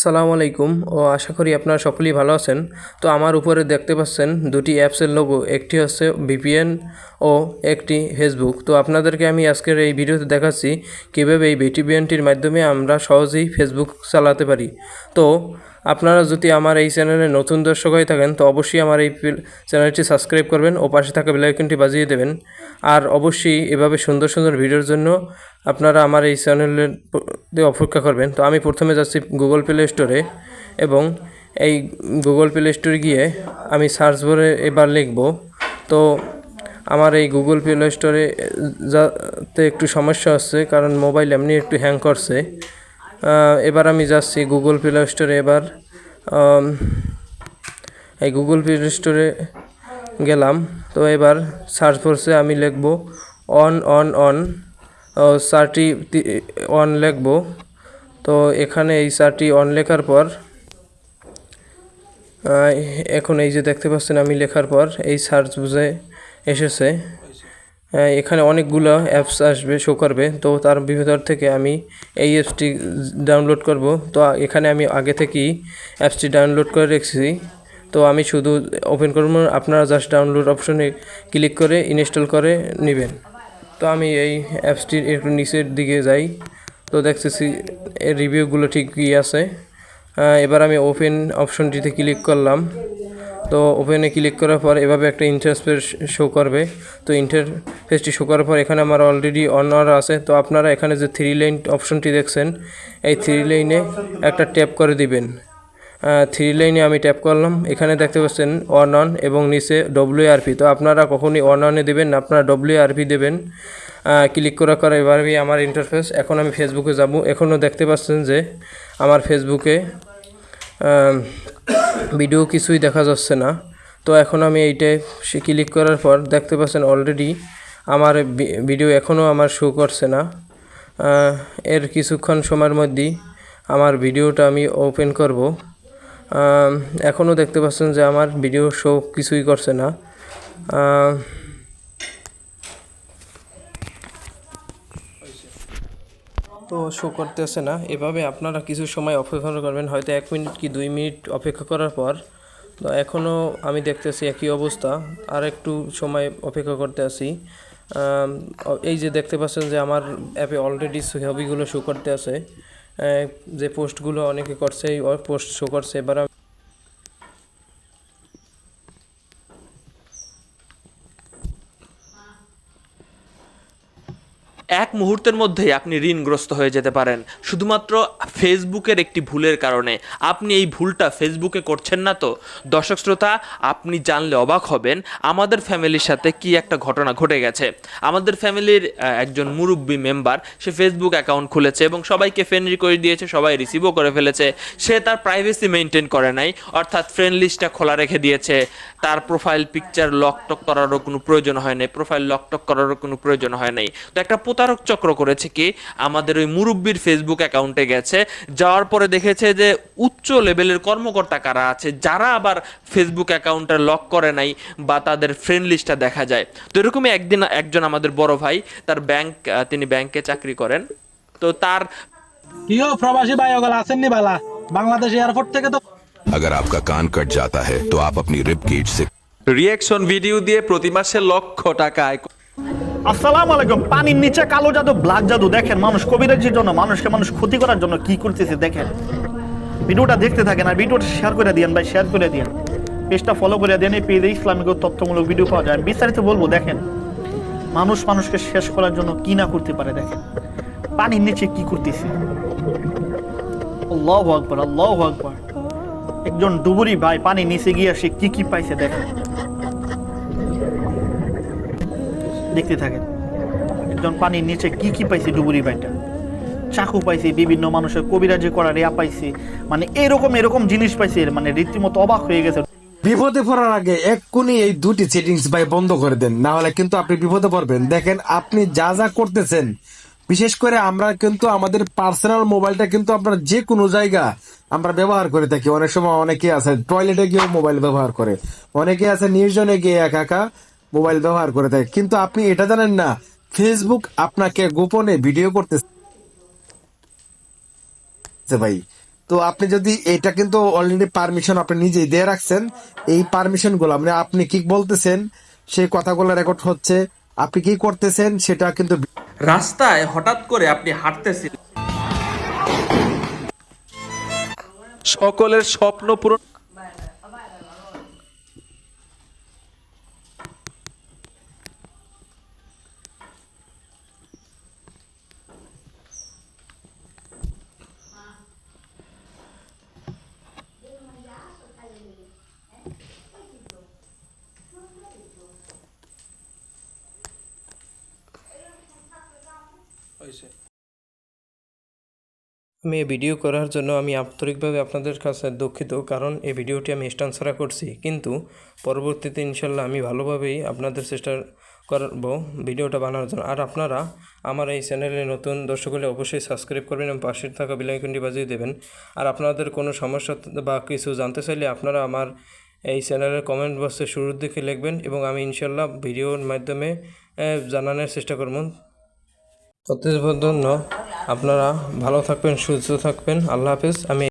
সালামু আলাইকুম ও আশা করি আপনারা সকলেই ভালো আছেন। তো আমার উপরে দেখতে পাচ্ছেন দুটি অ্যাপসের লোগো, একটি হচ্ছে ভিপিএন ও একটি ফেসবুক। তো আপনাদেরকে আমি আজকের এই ভিডিওতে দেখাচ্ছি কীভাবে এই ভিপিএনটির মাধ্যমে আমরা সহজেই ফেসবুক চালাতে পারি। তো আপনারা যদি আমার এই চ্যানেলে নতুন দর্শক হয়ে থাকেন তো অবশ্যই আমার এই চ্যানেলটি সাবস্ক্রাইব করবেন ও পাশে থাকা বেল আইকনটি বাজিয়ে দেবেন। আর অবশ্যই এভাবে সুন্দর সুন্দর ভিডিওর জন্য আপনারা আমার এই চ্যানেলের অপেক্ষা করবেন। তো আমি প্রথমে যাচ্ছি গুগল প্লে স্টোরে এবং এই গুগল প্লে স্টোরে গিয়ে আমি সার্চ বারে এবার লিখব। তো আমার এই গুগল প্লে স্টোরে যাতে একটু সমস্যা হচ্ছে কারণ মোবাইল এমনি একটু হ্যাং করছে। এবার আমি যাচ্ছি গুগল প্লে স্টোরে। এবার এই গুগল প্লে স্টোরে গেলাম। তো এবার সার্চ ফোর্সে আমি লিখব অন অন অন সার্টি অন লিখব। তো এখানে এই সার্টি অন লেখার পর এখন এই যে দেখতে পাচ্ছেন আমি লেখার পর এই সার্চ বুঝে এসেছে। এখানে অনেকগুলো অ্যাপস আসবে, শো করবে। তো তার ভিতর থেকে আমি এই অ্যাপসটি ডাউনলোড করব। তো এখানে আমি আগে থেকেই অ্যাপসটি ডাউনলোড করে রেখেছি। তো আমি শুধু ওপেন করব, আপনারা জাস্ট ডাউনলোড অপশনে ক্লিক করে ইনস্টল করে নেবেন। তো আমি এই অ্যাপসটির একটু নিচের দিকে যাই। তো দেখতেছি এর রিভিউগুলো ঠিকই আছে। এবার আমি ওপেন অপশনটিতে ক্লিক করলাম। তো ওপেনে ক্লিক করার পর এভাবে একটা ইন্টারফেস শো করবে। তো ইন্টারফেসটি শো করার পর এখানে আমার অলরেডি অন আছে। তো আপনারা এখানে যে থ্রি লাইন অপশনটি দেখছেন এই থ্রি লাইনে একটা ট্যাপ করে দিবেন। থ্রি লাইনে আমি ট্যাপ করলাম। এখানে দেখতে পাচ্ছেন অন এবং নিচে WARP। তো আপনারা কখনই অনে দেবেন না, আপনারা WARP দেবেন। ক্লিক করার এবারই আমার ইন্টারফেস। এখন আমি ফেসবুকে যাব। এখনও দেখতে পাচ্ছেন যে আমার ফেসবুকে ভিডিও কিছুই দেখা যাচ্ছে না। তো এখন আমি এইটাই ক্লিক করার পর দেখতে পাচ্ছেন অলরেডি আমার ভিডিও এখনও আমার শো করছে না। এর কিছুক্ষণ সময়ের মধ্যেই আমার ভিডিওটা আমি ওপেন করব। এখনও দেখতে পাচ্ছেন যে আমার ভিডিও শো কিছুই করছে না। তো শো করতেছে না। এভাবে আপনারা কিছু সময় অপেক্ষা করবেন, হয়তো 1 মিনিট কি 2 মিনিট অপেক্ষা করার পর। তো এখনও আমি দেখতেছি একই অবস্থা, আর একটু সময় অপেক্ষা করতে আছি। এই যে দেখতে পাচ্ছেন যে আমার অ্যাপে অলরেডি ছবিগুলো শো করতে আছে, যে পোস্টগুলো অনেকে করছে এই পোস্ট শো করছে। এবার এক মুহূর্তের মধ্যেই আপনি ঋণগ্রস্ত হয়ে যেতে পারেন শুধুমাত্র ফেসবুকের একটি ভুলের কারণে। আপনি এই ভুলটা ফেসবুকে করছেন না তো? দর্শক শ্রোতা, আপনি জানলে অবাক হবেন আমাদের ফ্যামিলির সাথে কি একটা ঘটনা ঘটে গেছে। আমাদের ফ্যামিলির একজন মুরব্বী মেম্বার, সে ফেসবুক অ্যাকাউন্ট খুলেছে এবং সবাইকে ফ্রেন্ড রিকোয়েস্ট দিয়েছে, সবাই রিসিভও করে ফেলেছে। সে তার প্রাইভেসি মেনটেন করে নাই, অর্থাৎ ফ্রেন্ড লিস্টটা খোলা রেখে দিয়েছে। তার প্রোফাইল পিকচার লকটক করারও কোনো প্রয়োজন হয় নাই, প্রোফাইল লকটক করারও কোনো প্রয়োজন হয় নাই। তো একটা প্রতারক চক্র করেছে কি, আমাদের ওই মুরব্বীর ফেসবুক অ্যাকাউন্টে গেছে, যাওয়ার পরে দেখেছে যে উচ্চ লেভেলের কর্মকর্তা কারা আছে যারা আবার ফেসবুক অ্যাকাউন্টটা লক করে নাই বা তাদের ফ্রেন্ড লিস্টটা দেখা যায়। তো এরকমই একদিন একজন আমাদের বড় ভাই, তার তিনি ব্যাংকে চাকরি করেন। তো তার কিও প্রবাসী ভাই ওগুলো আসেননি বালা বাংলাদেশ এয়ারপোর্ট থেকে। তো अगर आपका कान कट जाता है तो आप अपनी रिब केज से রিঅ্যাকশন ভিডিও দিয়ে প্রতি মাসে লক্ষ টাকা আয়। আসসালামু আলাইকুম। পানির নিচে কালো জাদু, ব্ল্যাক জাদু দেখেন, মানুষ কবিরাজির জন্য, মানুষকে মানুষ ক্ষতি করার জন্য কি করতেছে দেখেন। ভিডিওটা দেখতে থাকেন আর ভিডিওটা শেয়ার করে দিয়েন ভাই, শেয়ার করে দিয়েন, পেজটা ফলো করে দেন। এই পেজে ইসলামিক ও তথ্যমূলক ভিডিও পাওয়া যায়। বিস্তারিত বলবো, দেখেন মানুষ মানুষকে শেষ করার জন্য কি না করতে পারে। দেখেন পানির নিচে কি করতেছে। আল্লাহু আকবার, আল্লাহু আকবার। একজন ডুবুরি ভাই পানি নিচে গিয়ে সে কি কি পাইছে দেখেন, দেখতে থাকেন। একজন পানির নিচে কি কি পাইছে ডুবুরি ভাইটা। চাকু পাইছে, বিভিন্ন মানুষের কবিরাজি করার ইয়া পাইছে, মানে এরকম জিনিস পাইছে, মানে রীতিমতো অবাক হয়ে গেছে। বিপদে পড়ার আগে এক্ষুনি এই দুটি সেটিংস ভাই বন্ধ করে দেন, না হলে কিন্তু আপনি বিপদে পড়বেন। দেখেন আপনি যা যা করতেছেন, বিশেষ করে আমরা কিন্তু আমাদের পার্সোনাল মোবাইলটা কিন্তু আমরা যে কোনো জায়গা আমরা ব্যবহার করে থাকি। অনেক সময় অনেকে আছে টয়লেটে গিয়েও মোবাইল ব্যবহার করে, অনেকে আছে নির্জনে গিয়ে একা একা মোবাইল ব্যবহার করে থাকে। কিন্তু আপনি এটা জানেন না, ফেসবুক আপনাকে গোপনে ভিডিও করতেছে ভাই। তো আপনি যদি এটা কিন্তু অলরেডি পারমিশন আপনি নিজেই দিয়ে রাখছেন, এই পারমিশন গুলো মানে আপনি কি বলতেছেন সেই কথাগুলো রেকর্ড হচ্ছে, আপনি কি করতেছেন সেটা কিন্তু রাস্তায় হঠাৎ করে আপনি হাঁটতেছেন, সকলের স্বপ্ন পূরণ আমি এই ভিডিও করার জন্য আমি আন্তরিকভাবে আপনাদের কাছে দুঃখিত, কারণ এই ভিডিওটি আমি স্টান ছাড়া করছি, কিন্তু পরবর্তীতে ইনশাল্লাহ আমি ভালোভাবেই আপনাদের চেষ্টা করব ভিডিওটা বানানোর জন্য। আর আপনারা আমার এই চ্যানেলে নতুন দর্শক হলে অবশ্যই সাবস্ক্রাইব করবেন এবং পাশে থাকা বেল আইকনটি বাজিয়ে দেবেন। আর আপনাদের কোনো সমস্যা বা কিছু জানতে চাইলে আপনারা আমার এই চ্যানেলের কমেন্ট বক্সে শুরুর দিকে লিখবেন এবং আমি ইনশাল্লাহ ভিডিওর মাধ্যমে জানানোর চেষ্টা করব। ততদিন পর্যন্ত আপনারা ভালো থাকবেন, সুস্থ থাকবেন। আল্লাহ হাফেজ। আমি